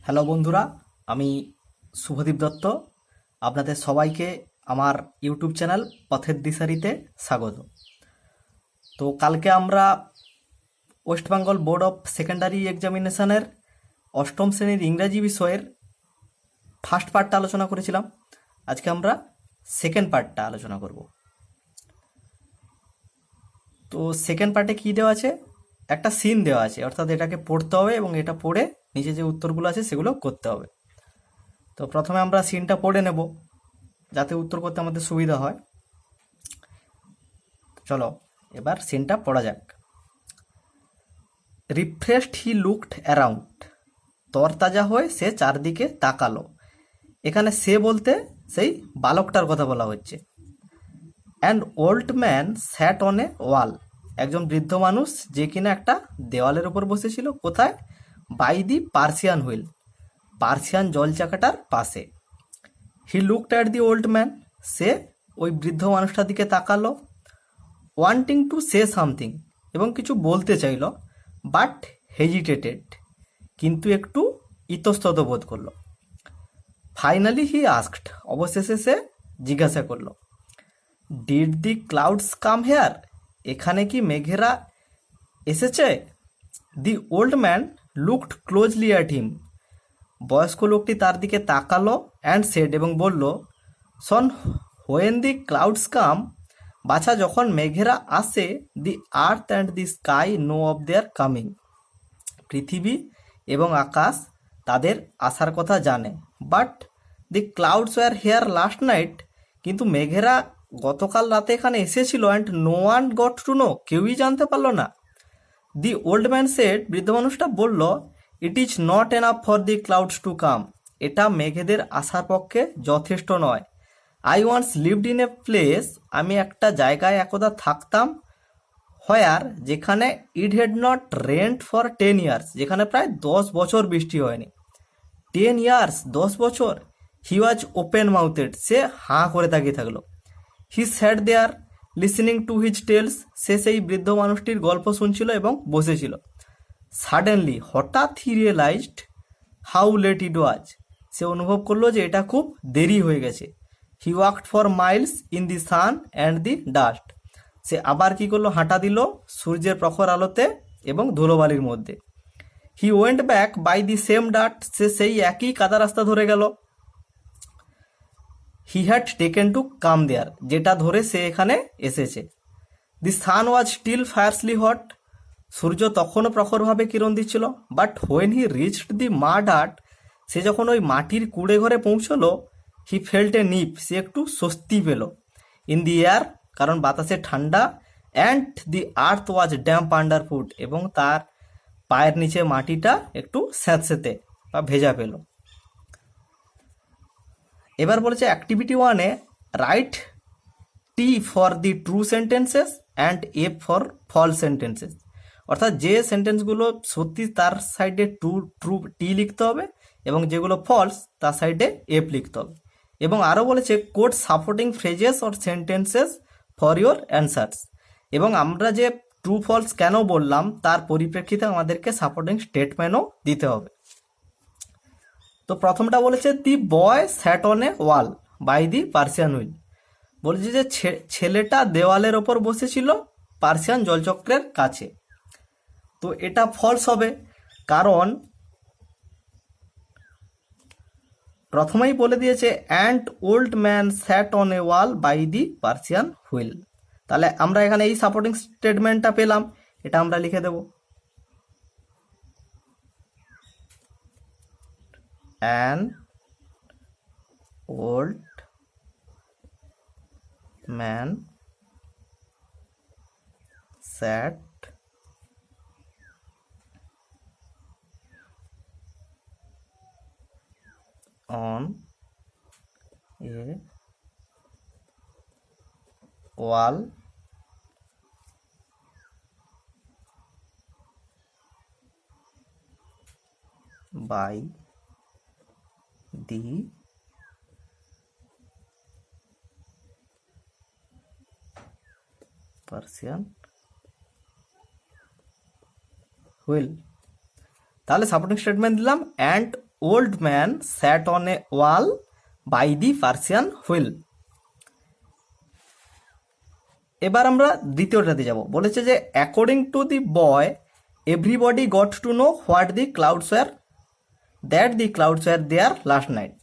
Hello বন্ধুরা, আমি শুভদীপ দত্ত। আপনাদের সবাইকে আমার ইউটিউব চ্যানেল পথের দিশারিতে স্বাগত। তো কালকে আমরা west Bengal board of secondary এক্সামিনেশনের অষ্টম শ্রেণীর ইংরাজি বিষয়ের ফার্স্ট পার্টটা আলোচনা করেছিলাম। আজকে আমরা সেকেন্ড পার্টটা আলোচনা করব। তো সেকেন্ড পার্টে কী দেওয়া আছে, একটা সিন দেওয়া আছে, অর্থাৎ এটাকে পড়তে হবে এবং এটা পড়ে নিচে যে উত্তরগুলো আছে সেগুলো করতে হবে। তো প্রথমে আমরা সিনটা পড়ে নেব যাতে উত্তর করতে আমাদের সুবিধা হয়। চলো এবার সিনটা পড়া যাক। রিফ্রেশড হি লুকড অ্যারাউন্ড, তরতাজা হয়ে সে চারদিকে তাকালো। এখানে সে বলতে সেই বালকটার কথা বলা হচ্ছে। And old man sat on a wall, একজন বৃদ্ধ মানুষ যে কিনা একটা দেওয়ালের উপর বসেছিল। কোথায়? By the Persian wheel, Persian জল চাকাটার পাশে। He looked at the old man, সে ওই বৃদ্ধ মানুষটার দিকে তাকালো। ওয়ান্টিং টু সে সামথিং, এবং কিছু বলতে চাইল, বাট হেজিটেটেড, কিন্তু একটু ইতস্তত বোধ করলো। ফাইনালি হি আস্কড, অবশেষে সে জিজ্ঞাসা করলো, did the clouds come here, এখানে কি মেঘেরা এসেছে? The old man looked closely at him, বয়স্ক লোকটি তার দিকে তাকালো। অ্যান্ড সেড, এবং বলল, সন হোয়েন দি ক্লাউডস কাম, বাছা যখন মেঘেরা আসে, the earth and the sky know of their coming, পৃথিবী এবং আকাশ তাদের আসার কথা জানে। But the clouds were here last night, কিন্তু মেঘেরা গতকাল রাতে এখানে এসেছিল। And no one got to know, কেউই জানতে পারলো না। দি ওল্ড ম্যান সেড, বৃদ্ধ মানুষটা বলল, it is not enough for the clouds to come, এটা মেঘেদের আসার পক্ষে যথেষ্ট নয়। I once lived in a place, আমি একটা জায়গায় একদা থাকতাম। হোয়ার, যেখানে it had not rained for 10 years, যেখানে প্রায় 10 বছর বৃষ্টি হয়নি। 10 ইয়ার্স, 10 বছর। হি ওয়াজ ওপেন মাউথেড, সে হাঁ করে তাকিয়ে থাকলো। He sat there listening to his tales, সে সেই বৃদ্ধ মানুষটির গল্প শুনছিল এবং বসেছিল। সাডেনলি, হঠাৎ he realised how late it was, সে অনুভব করলো যে এটা খুব দেরি হয়ে গেছে। He walked for miles in the sun and the dust, সে আবার কি করলো, হাঁটা দিল সূর্যের প্রখর আলোতে এবং ধুলোবালির মধ্যে। He went back by the same ডাট, সে সেই একই কাদা রাস্তা ধরে গেল। He had taken to come there, যেটা ধরে সে এখানে এসেছে। দি সান ওয়াজ স্টিল ফায়ারসলি হট, সূর্য তখনও প্রখরভাবে কিরণ দিচ্ছিল। বাট হোয়েন হি রিচড দি মাড হাট, সে যখন ওই মাটির কুড়ে ঘরে পৌঁছলো, হি ফেল্ট এ নিপ, সে একটু স্বস্তি পেল। ইন দি এয়ার, কারণ বাতাসে ঠান্ডা। And the earth was damp under foot, এবং তার পায়ের নিচে মাটিটা একটু স্যাঁতসেঁতে বা ভেজা পেল। এবার বলেছে অ্যাক্টিভিটি ওয়ানে, write T for the true sentences and F for false sentences, অর্থাৎ যে সেন্টেন্সগুলো সত্যি তার সাইডে ট্রু টি লিখতে হবে, এবং যেগুলো ফলস তার সাইডে এফ লিখতে হবে। এবং আরও বলেছে code supporting phrases or sentences for your answers, এবং আমরা যে ট্রু ফলস কেন বললাম তার পরিপ্রেক্ষিতে আমাদেরকে সাপোর্টিং স্টেটমেন্টও দিতে হবে। তো প্রথমটা বলেছে the boy sat on a wall by the Persian wheel, বলছে যে ছেলেটা দেওয়ালের ওপর বসেছিল পার্সিয়ান জলচক্রের কাছে। তো এটা ফলস হবে, কারণ প্রথমেই বলে দিয়েছে and old man sat on a wall by the Persian wheel. তাহলে আমরা এখানে এই সাপোর্টিং স্টেটমেন্টটা পেলাম, এটা আমরা লিখে দেব। An old man sat on a wall by the Persian wheel. তাহলে সাপোর্টিং স্টেটমেন্ট দিলাম and old man sat on a wall by the Persian wheel. এবার আমরা দ্বিতীয়টাতে যাব। বলেছে যে according to the boy everybody got to know what the clouds were that the clouds were there last night.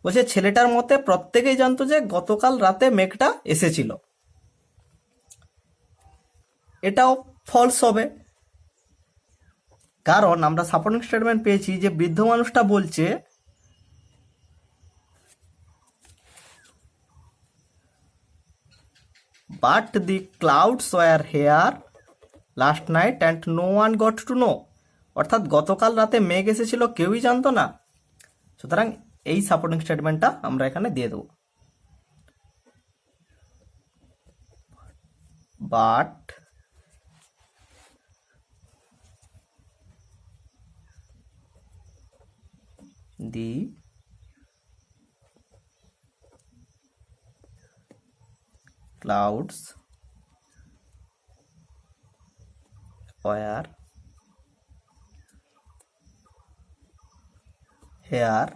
বলছে ছেলেটার মতে প্রত্যেকেই জানতো যে গতকাল রাতে মেঘটা এসেছিল। এটাও ফলস হবে, কারণ আমরা সাপোর্টিং স্টেটমেন্ট পেয়েছি যে বৃদ্ধ মানুষটা বলছে but the clouds were here last night and no one got to know, অর্থাৎ গতকাল রাতে মেঘ এসেছিল, কেউই জানতো না। সুতরাং এই সাপোর্টিং স্টেটমেন্টটা আমরা এখানে দিয়ে দেব। But the clouds were here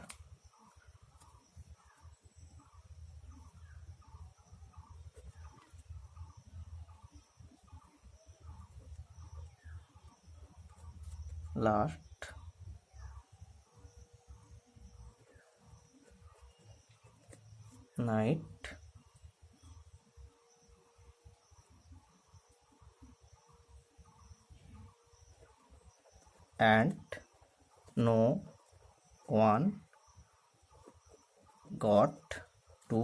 last night and no one got to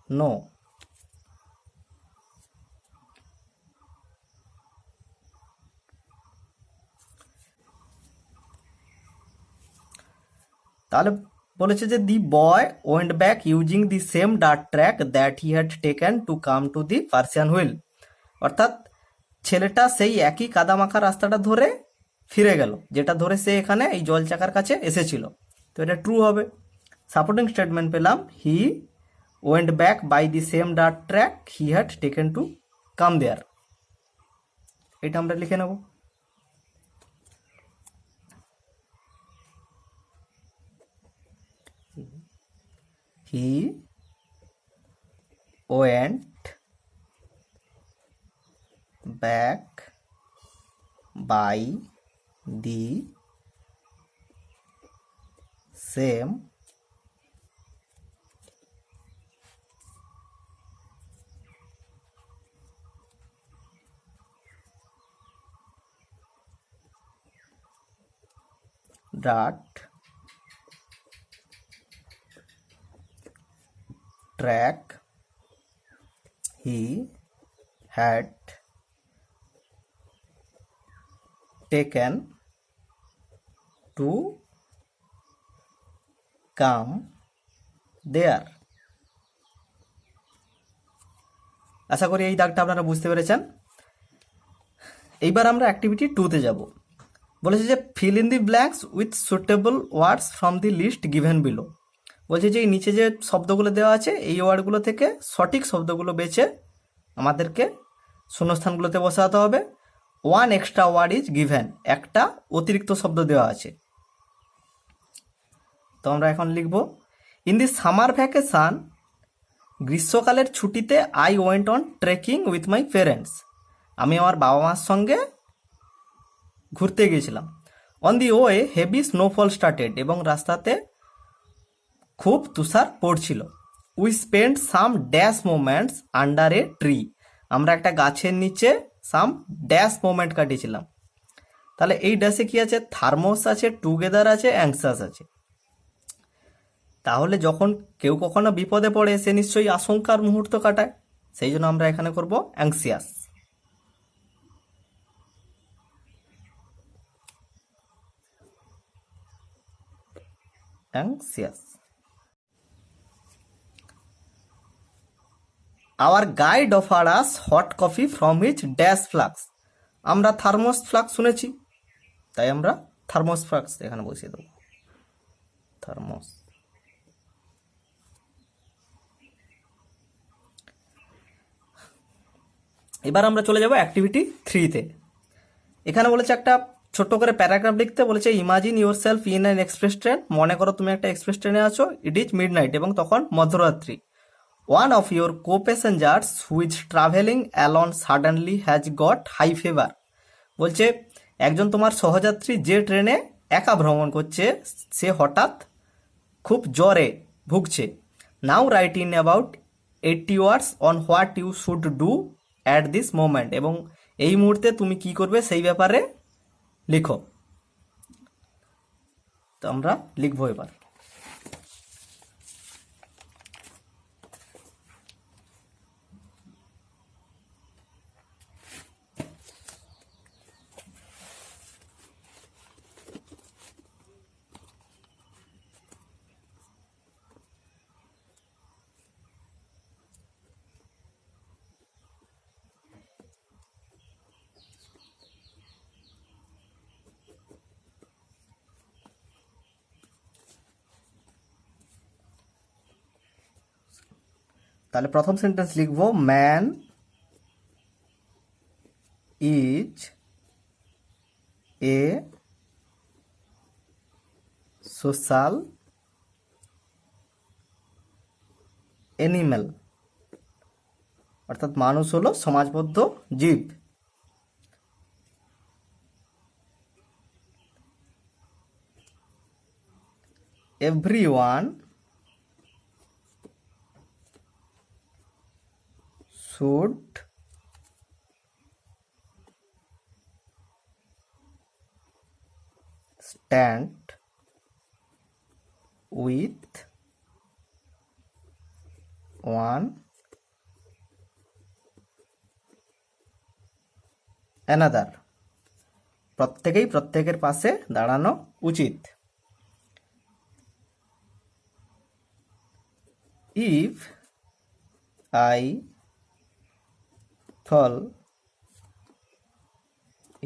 know. তাহলে বলেছে যে the boy went back using the same dirt track that he had taken to come to the Persian wheel, অর্থাৎ ছেলেটা সেই একই কাদামাখা রাস্তাটা ধরে ফিরে গেল যেটা ধরে সে এখানে এই জল চাকার কাছে এসেছিল। তো এটা ট্রু হবে। সাপোর্টিং স্টেটমেন্ট পেলাম he went back by the same dirt track he had taken to come there. এটা আমরা লিখে নেব। He went back by the same dirt track he had taken to come there। আশা করি এই দাগটা আপনারা বুঝতে পেরেছেন। এইবার আমরা অ্যাক্টিভিটি 2-তে যাব। বলেছে যে fill in the blanks with suitable words from the list given below. বলছে যে এই নিচে যে শব্দগুলো দেওয়া আছে এই ওয়ার্ডগুলো থেকে সঠিক শব্দগুলো বেছে আমাদেরকে শূন্যস্থানগুলোতে বসাতে হবে। One extra word is given, একটা অতিরিক্ত শব্দ দেওয়া আছে। তো আমরা এখন লিখব ইন দি সামার ভ্যাকেশন, গ্রীষ্মকালের ছুটিতে I went on trekking with my parents, আমি আমার বাবা মার সঙ্গে ঘুরতে গিয়েছিলাম। On the way heavy snowfall started, এবং রাস্তাতে খুব তুষার পড়ছিল। We spend some dash moments under a tree, আমরা একটা গাছের নিচে সাম ড্যাশ মোমেন্ট কাটিয়েছিলাম। তাহলে এই ড্যাশে কি আছে? থার্মোস আছে, টুগেদার আছে, অ্যাংসাস আছে। তাহলে যখন কেউ কখনো বিপদে পড়ে সে নিশ্চয়ই আশঙ্কার মুহূর্ত কাটায়, সেই জন্য আমরা এখানে করব anxious. Anxious. Our guide offer us hot coffee from his dash flask, আমরা থার্মোস ফ্লাক্স শুনেছি, তাই আমরা থার্মোস ফ্লাক্স এখানে বসিয়ে দেবো। থার্মোস। এবার আমরা চলে যাব অ্যাক্টিভিটি 3-তে। এখানে বলেছে একটা ছোট্ট করে প্যারাগ্রাফ লিখতে বলেছে, imagine your self in an express train. মনে করো তুমি একটা এক্সপ্রেস ট্রেনে আছো, ইট ইজ মিডনাইট, এবং তখন মধ্যরাত্রি। One of your co passengers which travelling alone suddenly has got high fever. বলছে একজন তোমার সহযাত্রী যে ট্রেনে একা ভ্রমণ করছে সে হঠাৎ খুব জ্বরে ভুগছে। Now write in about 80 words on what you should do at this moment. এবং এই মুহূর্তে তুমি কি করবে সেই ব্যাপারে লিখো। তো আমরা লিখবো এবার। তাহলে প্রথম সেন্টেন্স লিখবো, man is a social animal. অর্থাৎ মানুষ হলো সমাজবদ্ধ জীব। Everyone should stand with one another। প্রত্যেকেই প্রত্যেকের পাশে দাঁড়ানো উচিত। if I fall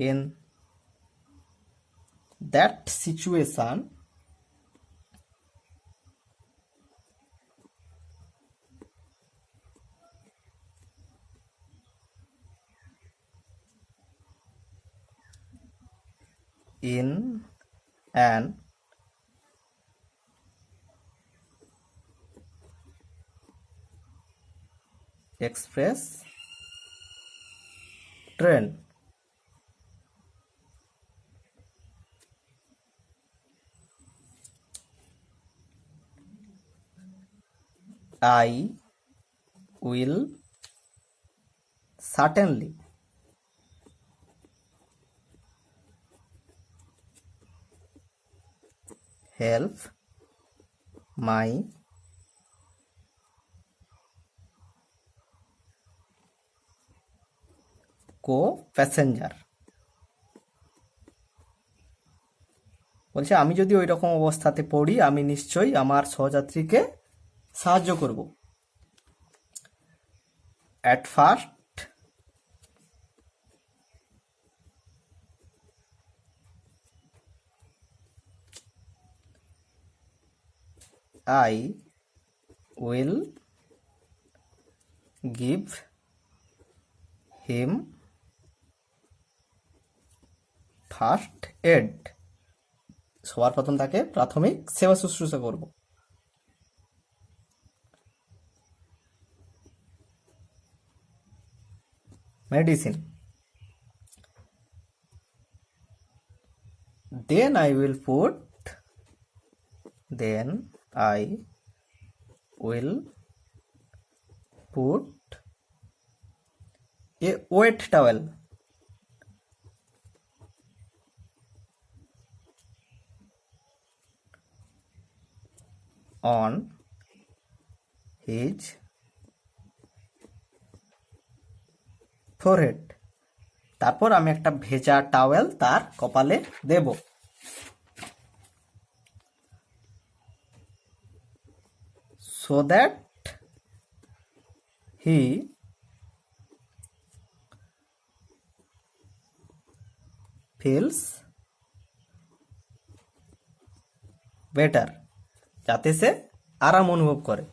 in that situation, in an express train, I will certainly help my co-passenger। বলছে আমি যদি ওই রকম অবস্থাতে পড়ি আমি নিশ্চয়ই আমার সহযাত্রীকে সাহায্য করব। At first I will give him first aid. সবার প্রথম তাকে প্রাথমিক সেবা শুশ্রূষা করব। Medicine. then I will put a wet towel on his forehead। তারপর আমি একটা ভেজা টাওয়েল তার কপালে দেব। so that he feels better, যাতে সে আরাম অনুভব করে।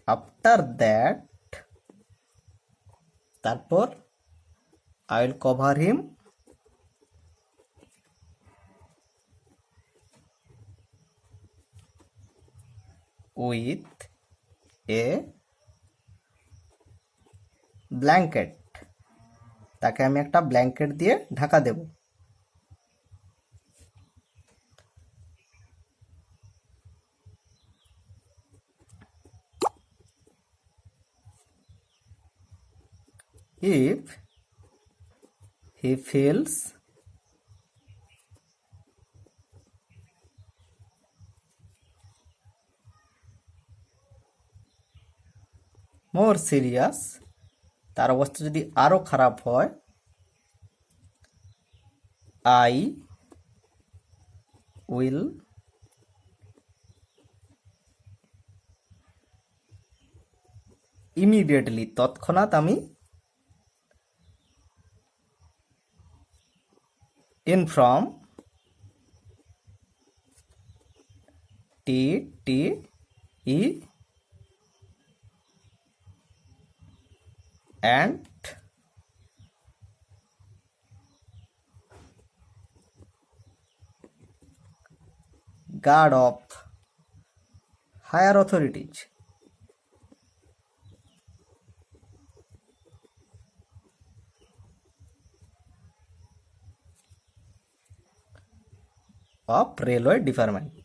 আফটার দ্যাট, তারপর I will cover him with a blanket, তাকে আমি একটা ব্ল্যাঙ্কেট দিয়ে ঢাকা দেব। If he feels more serious, তার অবস্থা যদি আরো খারাপ হয়, I will immediately, তৎক্ষণাৎ আমি inform, TTE and guard of higher authorities. Of railway department.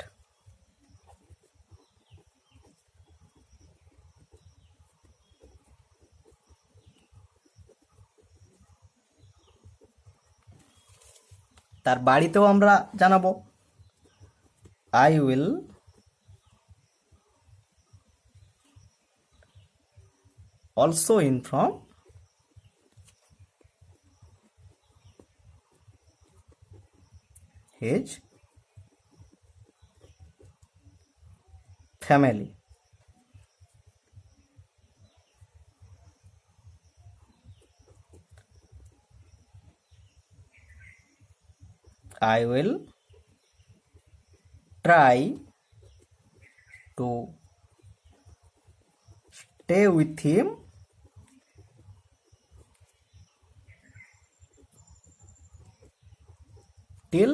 তার বাড়িতেও আমরা জানাবো, I will also inform his family. I will try to stay with him till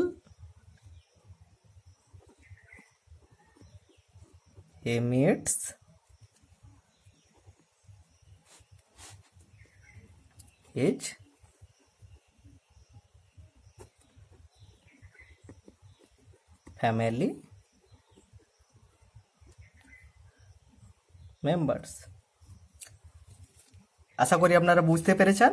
he meets his family members. আশা করি আপনারা বুঝতে পেরেছেন।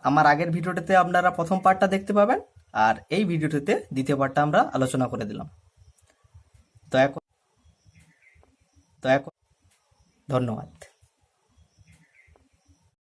আমার আগের ভিডিওটিতে আপনারা প্রথম পার্টটা দেখতে পাবেন, আর এই ভিডিওটিতে দ্বিতীয় পার্টটা আমরা আলোচনা করে দিলাম। দয়া করে ধন্যবাদ।